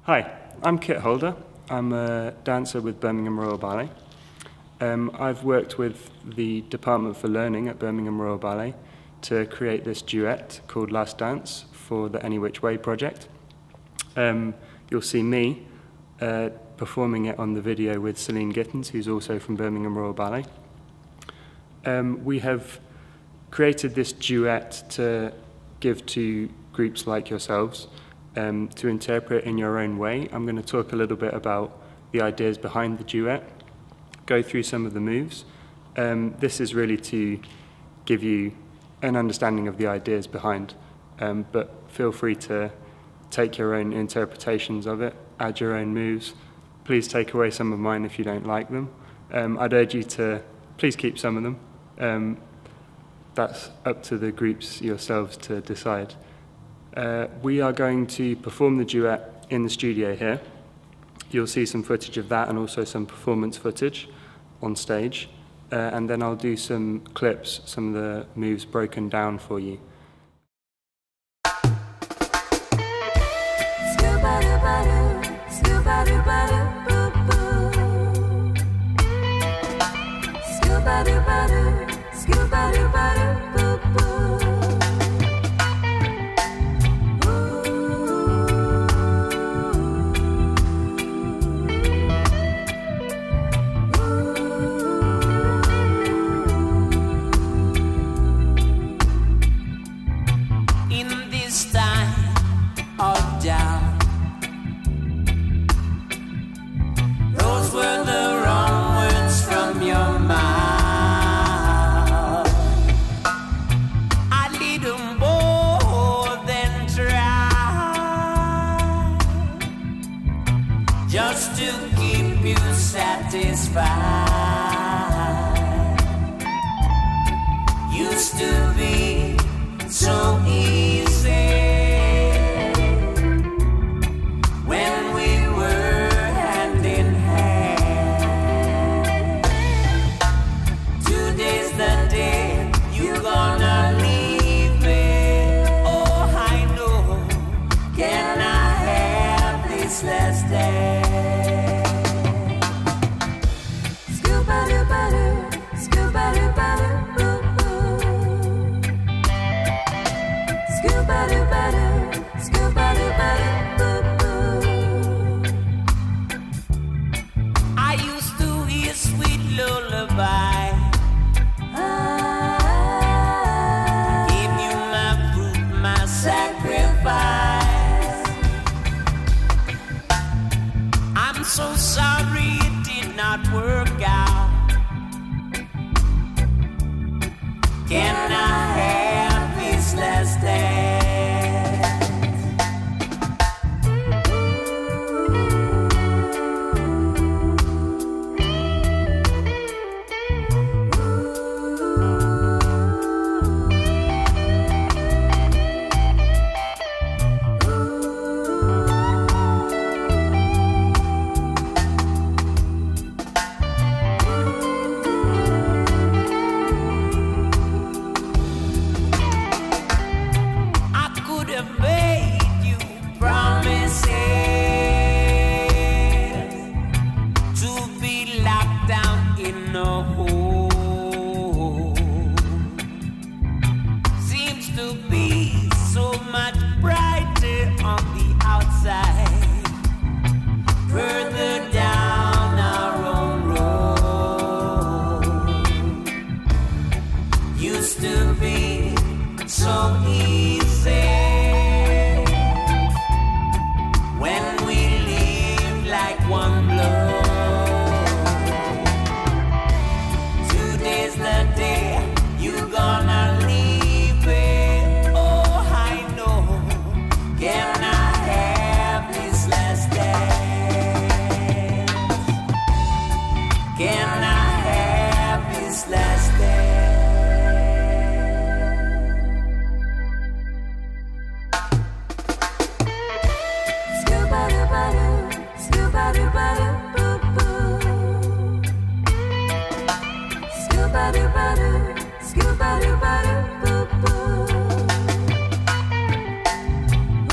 Hi, I'm Kit Holder. I'm a dancer with Birmingham Royal Ballet. I've worked with the Department for Learning at Birmingham Royal Ballet to create this duet called Last Dance for the Any Which Way project. You'll see me performing it on the video with Celine Gittens, who's also from Birmingham Royal Ballet. We have created this duet to give to groups like yourselves to interpret in your own way. I'm going to talk a little bit about the ideas behind the duet, go through some of the moves. This is really to give you an understanding of the ideas behind, but feel free to take your own interpretations of it, add your own moves. Please take away some of mine if you don't like them. I'd urge you to please keep some of them. That's up to the groups yourselves to decide. We are going to perform the duet in the studio here. You'll see some footage of that and also some performance footage on stage. And then I'll do some clips, some of the moves broken down for you. Just to keep you satisfied. Used to be so easy when we were hand in hand. Today's the day you're gonna leave me. Oh, I know. Can I have this last day? I used to hear sweet lullaby. Give you my fruit, my sacrifice. I'm so sorry it did not work out. Can I have this last dance?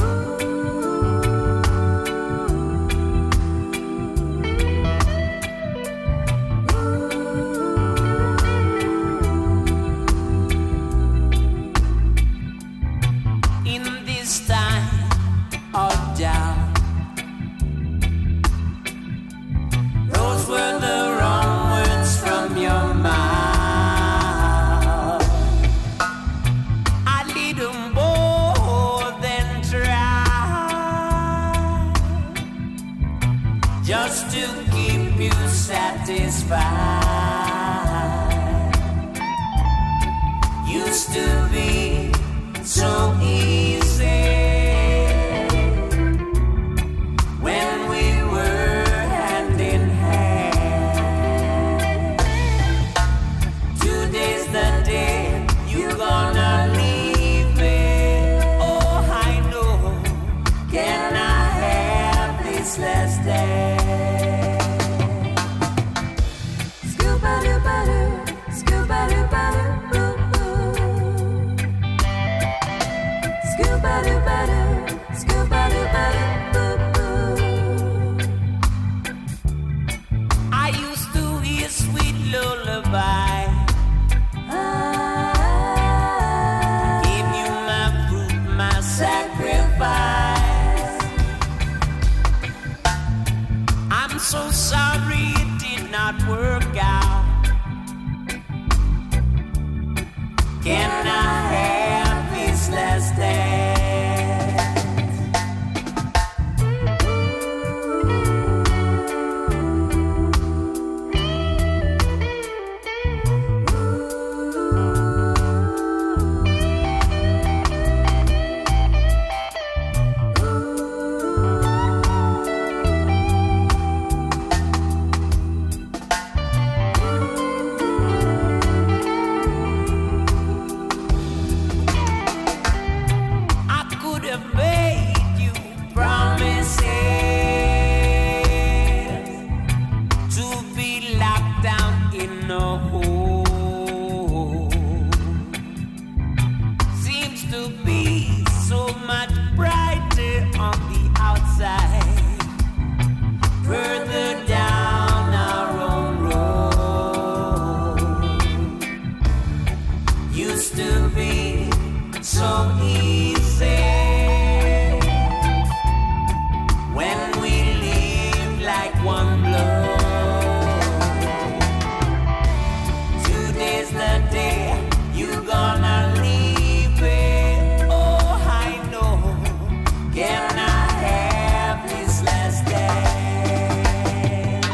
Ooh. used to be so easy when we were hand in hand. Today's the day you're gonna leave me. Oh, I know. Can I have this last day? Scoop-a-doo-ba-doo, scoop-a-doo-ba-doo, boo-boo. Scoop-a-doo-ba-doo, scoop-a-doo-ba-doo, boo-boo. I used to hear sweet lullaby. Give you my fruit, my sacrifice. I'm so sorry it did not work out. Can I have this last dance? I could have made you promises to be locked down in a hole. Seems to be so much brighter on the outside, further down our own road. Used to be so easy when we lived like one blood. Today's the day you're gonna leave me. Oh, I know. Can I have this last dance?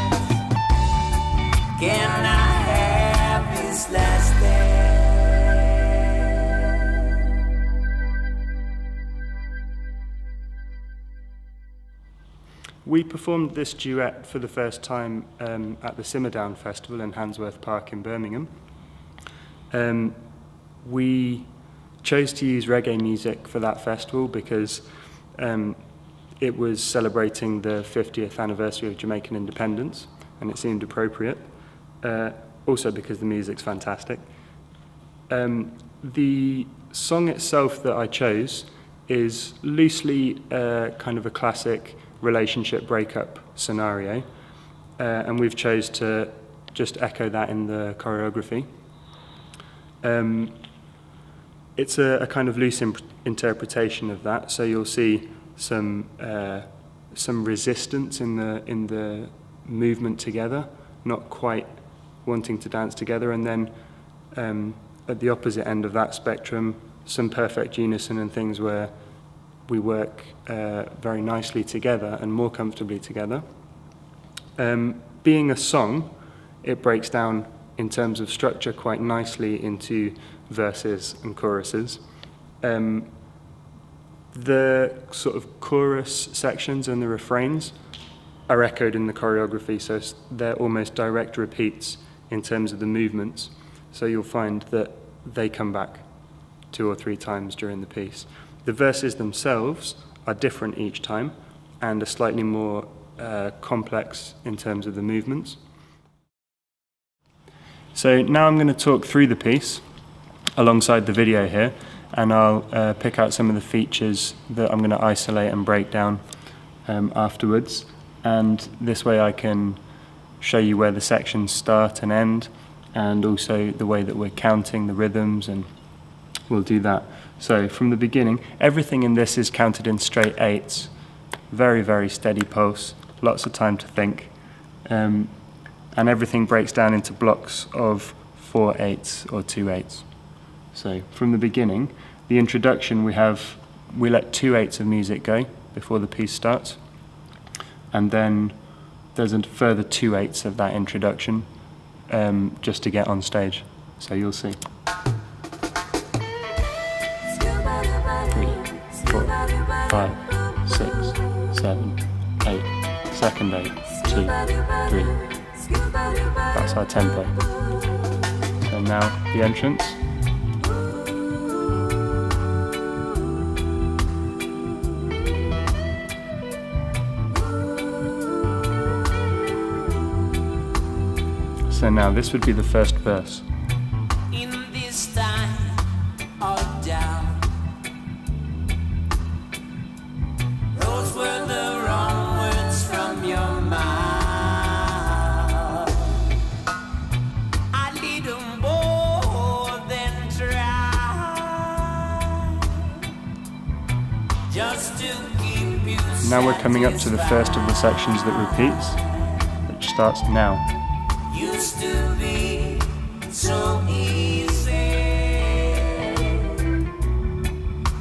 Can I have this last dance? We performed this duet for the first time at the Simmerdown Festival in Handsworth Park in Birmingham. We chose to use reggae music for that festival because it was celebrating the 50th anniversary of Jamaican independence, and it seemed appropriate. Also because the music's fantastic. The song itself that I chose is loosely kind of a classic relationship breakup scenario, and we've chose to just echo that in the choreography. It's a kind of loose interpretation of that, so you'll see some resistance in the movement together, not quite wanting to dance together, and then at the opposite end of that spectrum, some perfect unison and things where we work very nicely together and more comfortably together. Being a song, it breaks down in terms of structure quite nicely into verses and choruses. The sort of chorus sections and the refrains are echoed in the choreography, so they're almost direct repeats in terms of the movements. So you'll find that they come back 2 or 3 times during the piece. The verses themselves are different each time and are slightly more complex in terms of the movements. So now I'm going to talk through the piece alongside the video here, and I'll pick out some of the features that I'm going to isolate and break down afterwards. And this way I can show you where the sections start and end, and also the way that we're counting the rhythms, and we'll do that. So from the beginning, everything in this is counted in straight 8s. Very, very steady pulse, lots of time to think. And everything breaks down into blocks of 4/8 or 2/8. So from the beginning, the introduction we let 2/8 of music go before the piece starts. And then there's a further 2/8 of that introduction just to get on stage. So you'll see. 4, 5, 6, 7, 8, second 8, 2, 3. That's our tempo. So now the entrance. So now this would be the first verse. In this time of doubt, those were the wrong words from your mouth. I little more than try just to keep you. Now we're coming up to the first of the sections that repeats, which starts now. Used to be so easy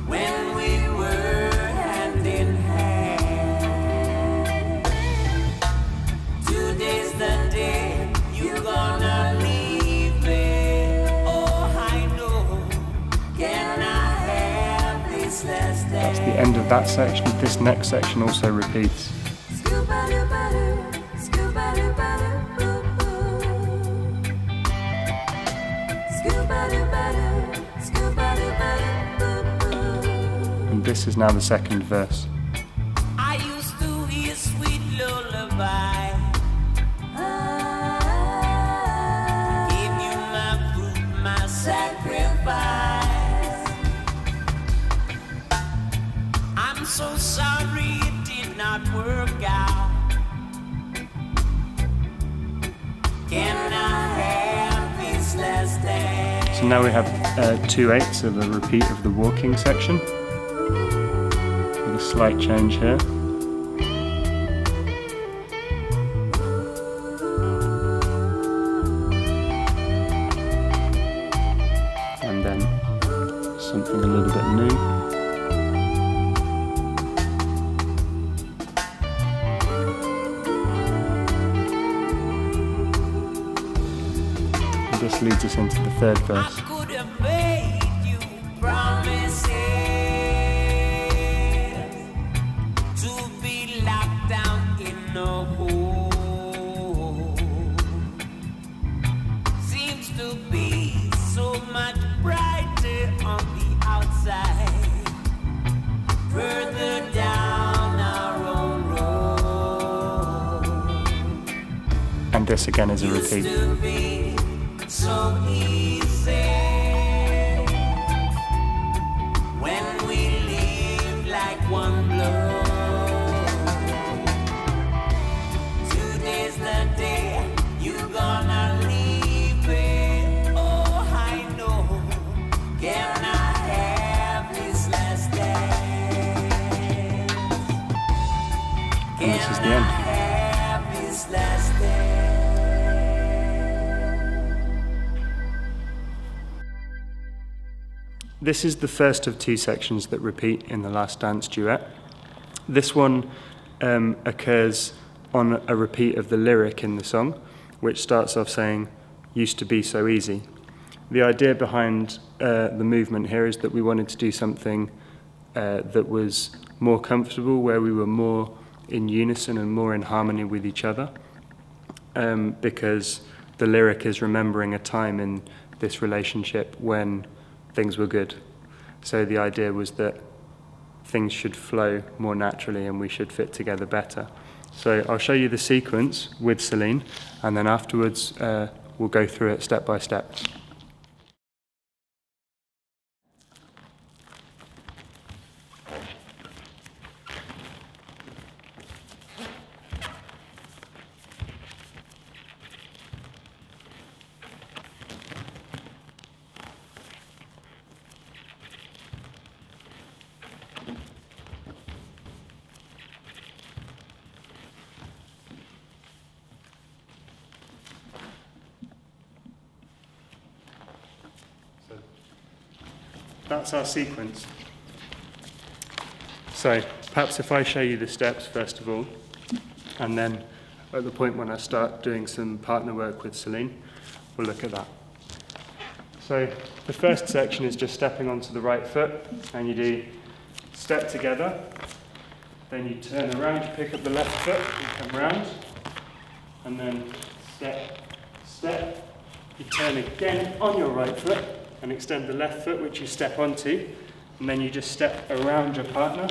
when we were hand in hand. Today's the day you're gonna leave me. Oh, I know. Can I have this last day? That's the end of that section. This next section also repeats. And this is now the second verse. I used to hear sweet lullaby. Give you my fruit, my sacrifice. I'm so sorry it did not work out. Can I have this last day? So now we have 2/8 of a repeat of the walking section, with a slight change here. And then something a little bit new. This leads us into the third verse. I could have made you promises to be locked down in a hole. Seems to be so much brighter on the outside, further down our own road. And this again is a Used repeat. to be so easy when we lived like one blood. Today's the day you're gonna leave me. Oh, I know. Can I have this last day? And this is the Can I end. have this last day? This is the first of 2 sections that repeat in the last dance duet. This one occurs on a repeat of the lyric in the song, which starts off saying, "Used to be so easy." The idea behind the movement here is that we wanted to do something that was more comfortable, where we were more in unison and more in harmony with each other, because the lyric is remembering a time in this relationship when things were good. So the idea was that things should flow more naturally and we should fit together better. So I'll show you the sequence with Celine, and then afterwards we'll go through it step by step. That's our sequence. So perhaps if I show you the steps first of all, and then at the point when I start doing some partner work with Celine, we'll look at that. So the first section is just stepping onto the right foot, and you do step together, then you turn around, you pick up the left foot, you come round, and then step, step, you turn again on your right foot, and extend the left foot which you step onto, and then you just step around your partner,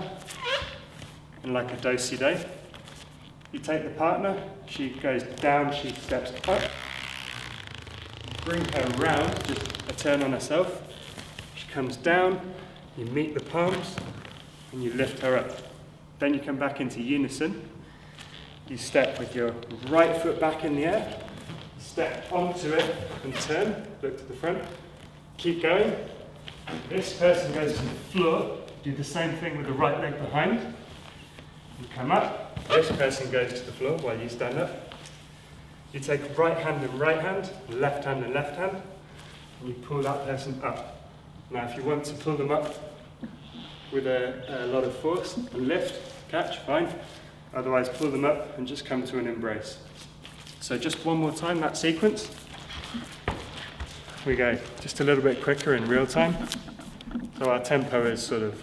in like a do-si-do. You take the partner, she goes down, she steps up, bring her round, just a turn on herself, she comes down, you meet the palms, and you lift her up. Then you come back into unison, you step with your right foot back in the air, step onto it and turn, look to the front, keep going. This person goes to the floor, do the same thing with the right leg behind, you come up, this person goes to the floor while you stand up. You take right hand and right hand, left hand and left hand, and you pull that person up. Now if you want to pull them up with a lot of force and lift, catch, fine. Otherwise pull them up and just come to an embrace. So just one more time that sequence. We go just a little bit quicker in real time. So our tempo is sort of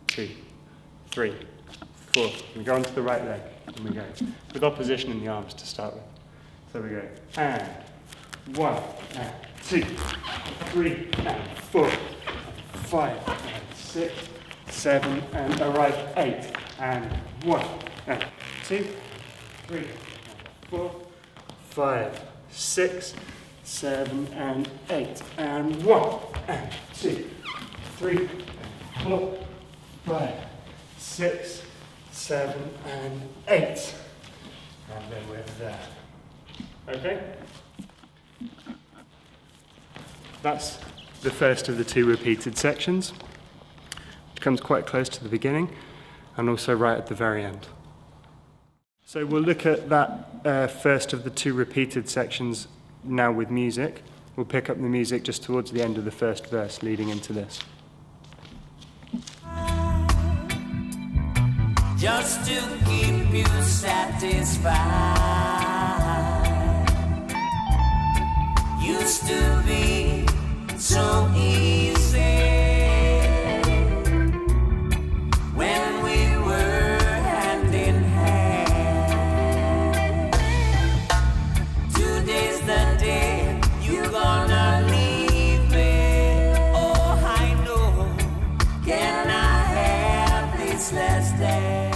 2, 3, 4. We go onto the right leg and we go with opposition in the arms to start with. So we go and 1 and 2, 3 and 4, 5 and 6, 7 and arrive 8 and 1 and 2, 3 and 4, 5, 6, 7 and 8 and 1 and 2, 3 and 4, 5, 6, 7 and 8, and then we're there. Okay? That's the first of the 2 repeated sections. It comes quite close to the beginning and also right at the very end. So we'll look at that first of the 2 repeated sections now with music. We'll pick up the music just towards the end of the first verse leading into this. Just to keep you satisfied. Used to be so easy when we were hand in hand. Today's the day you're gonna leave me. Oh, I know. Can I have this last day?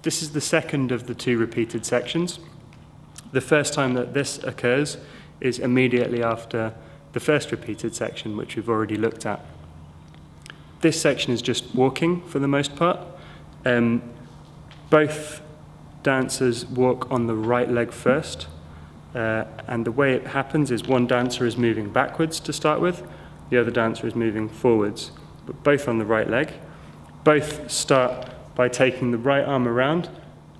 This is the second of the 2 repeated sections. The first time that this occurs is immediately after the first repeated section, which we've already looked at. This section is just walking for the most part. Both dancers walk on the right leg first, and the way it happens is one dancer is moving backwards to start with, the other dancer is moving forwards, but both on the right leg. Both start by taking the right arm around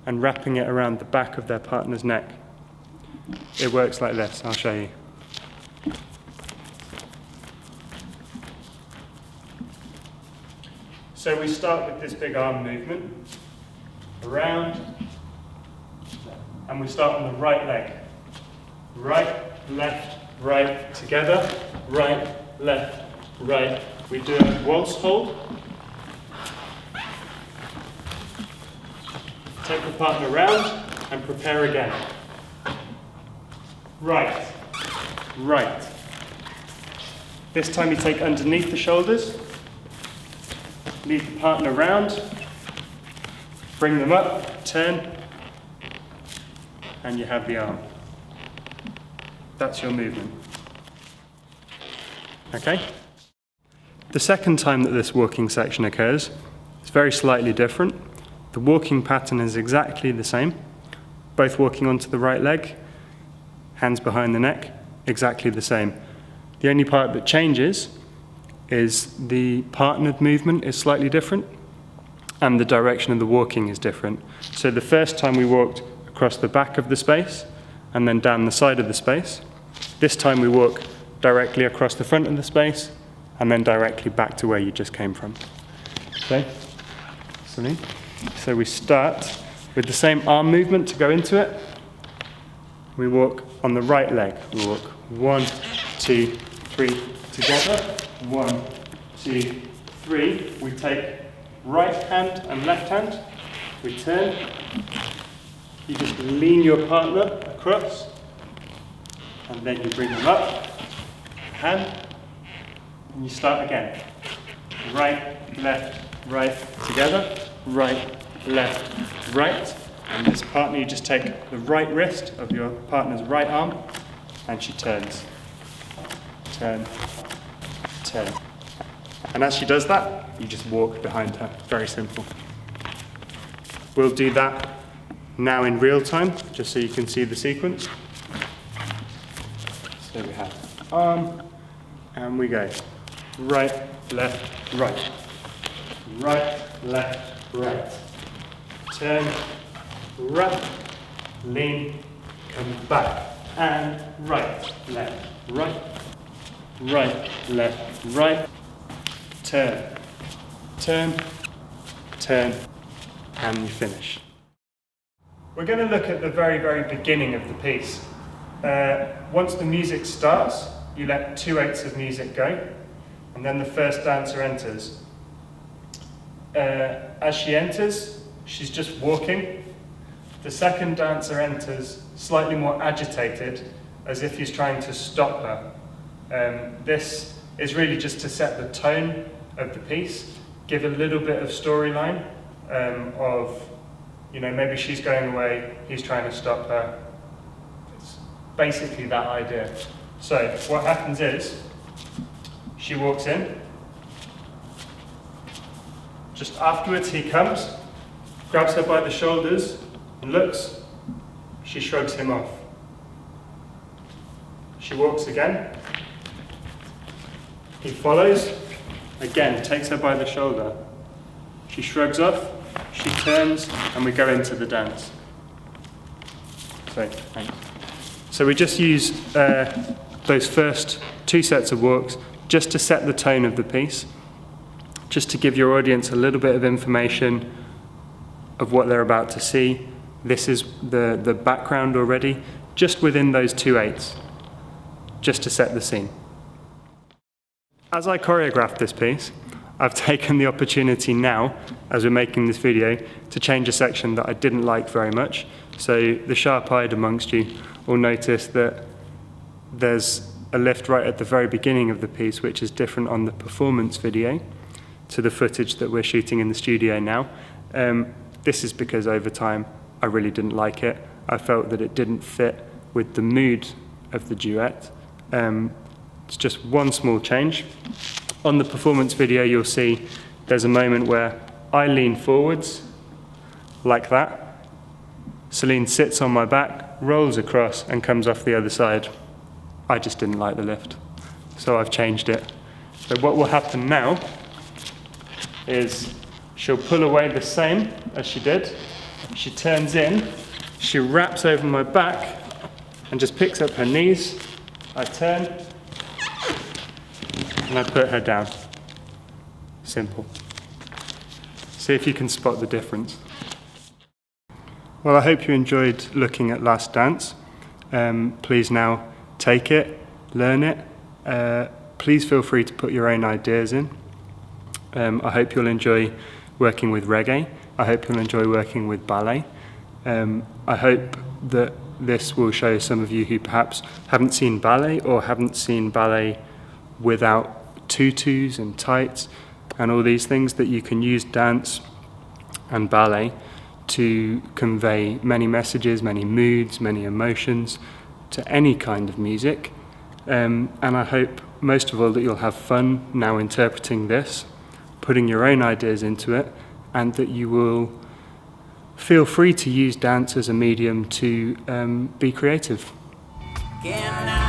and wrapping it around the back of their partner's neck. It works like this, I'll show you. So we start with this big arm movement, around, and we start on the right leg. Right, left, right, together, right, left, right. We do a waltz hold. Take the partner round and prepare again. Right, right. This time you take underneath the shoulders, lead the partner round, bring them up, turn, and you have the arm. That's your movement. Okay? The second time that this walking section occurs is very slightly different. The walking pattern is exactly the same, both walking onto the right leg, hands behind the neck, exactly the same. The only part that changes is the partnered movement is slightly different and the direction of the walking is different. So the first time we walked across the back of the space and then down the side of the space. This time we walk directly across the front of the space and then directly back to where you just came from. Okay? So we start with the same arm movement to go into it. We walk on the right leg. We walk 1, 2, 3, together. 1, 2, 3. We take right hand and left hand. We turn. You just lean your partner across, and then you bring them up. Hand, and you start again. Right, left, right, together. Right, left, right. And this partner, you just take the right wrist of your partner's right arm, and she turns. Turn, turn. And as she does that, you just walk behind her. Very simple. We'll do that now in real time, just so you can see the sequence. So we have arm, and we go right, left, right. Right, left, right. Turn, right, lean, come back. And right, left, right. Right, left, right. Turn, turn, turn, and you finish. We're going to look at the very, very beginning of the piece. Once the music starts, you let 2/8 of music go, and then the first dancer enters. As she enters, she's just walking. The second dancer enters slightly more agitated, as if he's trying to stop her. This is really just to set the tone of the piece, give a little bit of storyline of, you know, maybe she's going away, he's trying to stop her. It's basically that idea. So what happens is, she walks in. Just afterwards he comes, grabs her by the shoulders and looks. She shrugs him off. She walks again. He follows, again takes her by the shoulder. She shrugs off, she turns, and we go into the dance. So we just use those first 2 sets of walks just to set the tone of the piece, just to give your audience a little bit of information of what they're about to see. This is the background already, just within those 2/8, just to set the scene. As I choreographed this piece, I've taken the opportunity now, as we're making this video, to change a section that I didn't like very much. So the sharp-eyed amongst you will notice that there's a lift right at the very beginning of the piece, which is different on the performance video to the footage that we're shooting in the studio now. This is because over time I really didn't like it. I felt that it didn't fit with the mood of the duet. It's just one small change. On the performance video, you'll see there's a moment where I lean forwards, like that. Celine sits on my back, rolls across, and comes off the other side. I just didn't like the lift, so I've changed it. So what will happen now is she'll pull away the same as she did. She turns in, she wraps over my back, and just picks up her knees. I turn, and I put her down. Simple. See if you can spot the difference. Well, I hope you enjoyed looking at Last Dance. Please now take it, learn it. Please feel free to put your own ideas in. I hope you'll enjoy working with reggae. I hope you'll enjoy working with ballet. I hope that this will show some of you who perhaps haven't seen ballet or haven't seen ballet without tutus and tights and all these things, that you can use dance and ballet to convey many messages, many moods, many emotions to any kind of music. And I hope most of all that you'll have fun now interpreting this, putting your own ideas into it, and that you will feel free to use dance as a medium to be creative. Can I